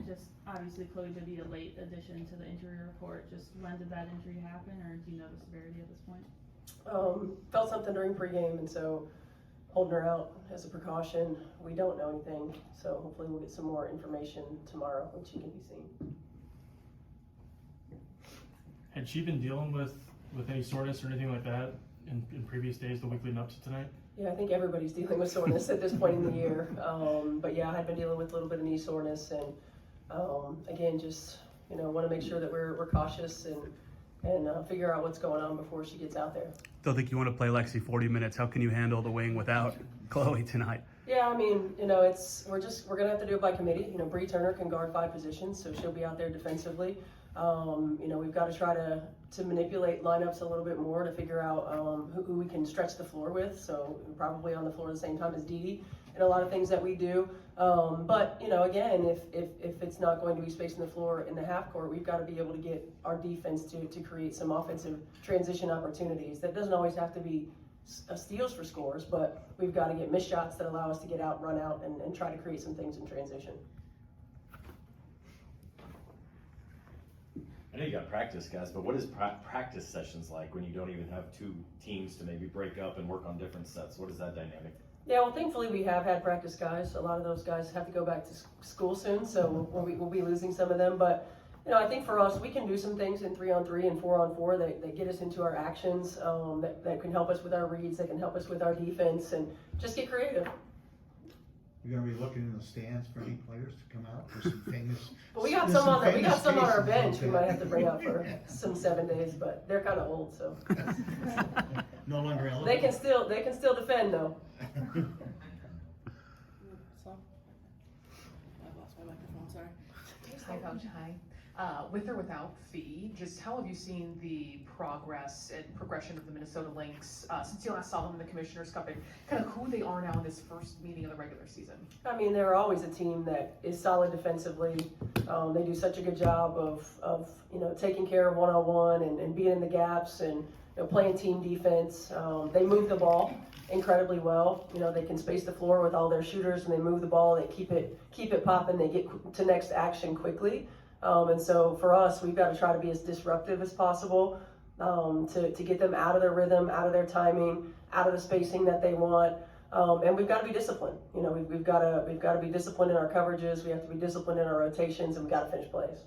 Just obviously Chloe did be a late addition to the injury report. Just when did that injury happen, or do you know the severity at this point? Felt something during pregame, and so holding her out as a precaution. We don't know anything, so hopefully we'll get some more information tomorrow when she can be seen. Had she been dealing with any soreness or anything like that in previous days, the week leading up to tonight? Yeah, I think everybody's dealing with soreness at this point in the year. But yeah, I had been dealing with a little bit of knee soreness, and again, just want to make sure that we're cautious and figure out what's going on before she gets out there. Don't think you want to play Lexi 40 minutes. How can you handle the wing without Chloe tonight? Yeah, I mean, we're gonna have to do it by committee. Bree Turner can guard 5 positions, so she'll be out there defensively. We've got to try to manipulate lineups a little bit more to figure out who we can stretch the floor with. So probably on the floor at the same time as Dee and a lot of things that we do. But again, if it's not going to be space in the floor in the half court, we've got to be able to get our defense to create some offensive transition opportunities. That doesn't always have to be steals for scores, but we've got to get missed shots that allow us to get out, run out, and try to create some things in transition. I know you got practice, guys, but what is practice sessions like when you don't even have 2 teams to maybe break up and work on different sets? What is that dynamic? Yeah, well, thankfully we have had practice guys. A lot of those guys have to go back to school soon, so we'll be losing some of them. But I think for us, we can do some things in 3-on-3 and 4-on-4 that get us into our actions, that can help us with our reads, that can help us with our defense, and just get creative. You're gonna be looking in the stands for any players to come out for some famous. But we got some on our bench. We might have to bring up for some 7 days, but they're kind of old, so No longer eligible. they can still defend though. So, I lost my microphone, sorry. Hi, Coach. Hi. With or without Fee, just how have you seen the progress and progression of the Minnesota Lynx since you last saw them in the Commissioner's Cup, and kind of who they are now in this first meeting of the regular season? I mean, they're always a team that is solid defensively. They do such a good job of taking care of one-on-one and being in the gaps and playing team defense. They move the ball incredibly well. They can space the floor with all their shooters, and they move the ball. They keep it popping. They get to next action quickly. And so for us, we've got to try to be as disruptive as possible to get them out of their rhythm, out of their timing, out of the spacing that they want. And we've got to be disciplined. We've got to be disciplined in our coverages. We have to be disciplined in our rotations, and we've got to finish plays.